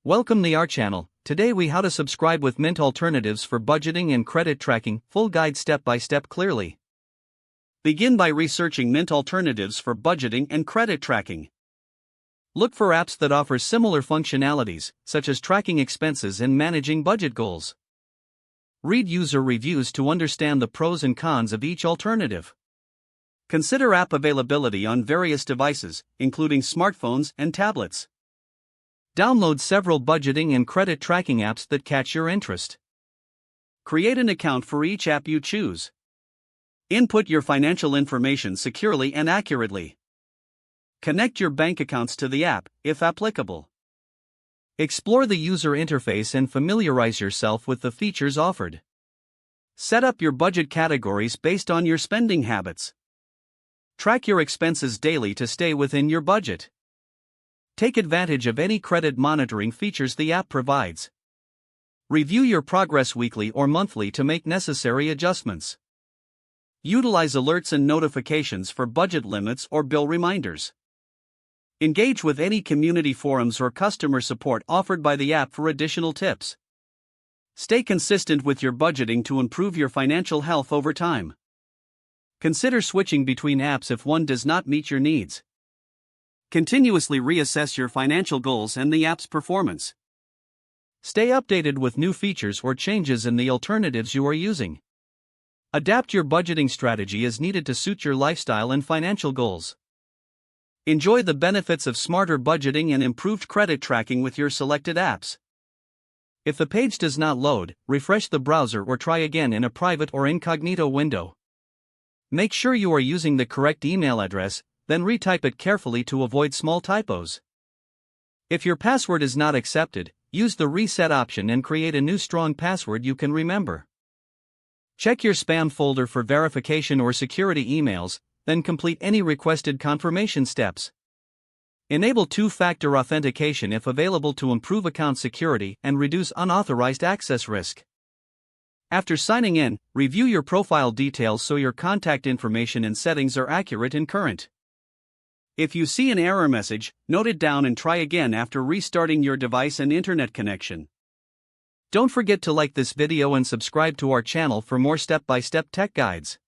Welcome to our channel. Today we how to subscribe with Mint alternatives for budgeting and credit tracking, full guide step by step clearly. Begin by researching Mint alternatives for budgeting and credit tracking. Look for apps that offer similar functionalities, such as tracking expenses and managing budget goals. Read user reviews to understand the pros and cons of each alternative. Consider app availability on various devices, including smartphones and tablets. Download several budgeting and credit tracking apps that catch your interest. Create an account for each app you choose. Input your financial information securely and accurately. Connect your bank accounts to the app, if applicable. Explore the user interface and familiarize yourself with the features offered. Set up your budget categories based on your spending habits. Track your expenses daily to stay within your budget. Take advantage of any credit monitoring features the app provides. Review your progress weekly or monthly to make necessary adjustments. Utilize alerts and notifications for budget limits or bill reminders. Engage with any community forums or customer support offered by the app for additional tips. Stay consistent with your budgeting to improve your financial health over time. Consider switching between apps if one does not meet your needs. Continuously reassess your financial goals and the app's performance. Stay updated with new features or changes in the alternatives you are using. Adapt your budgeting strategy as needed to suit your lifestyle and financial goals. Enjoy the benefits of smarter budgeting and improved credit tracking with your selected apps. If the page does not load, refresh the browser or try again in a private or incognito window. Make sure you are using the correct email address, then retype it carefully to avoid small typos. If your password is not accepted, use the reset option and create a new strong password you can remember. Check your spam folder for verification or security emails, then complete any requested confirmation steps. Enable two-factor authentication if available to improve account security and reduce unauthorized access risk. After signing in, review your profile details so your contact information and settings are accurate and current. If you see an error message, note it down and try again after restarting your device and internet connection. Don't forget to like this video and subscribe to our channel for more step-by-step tech guides.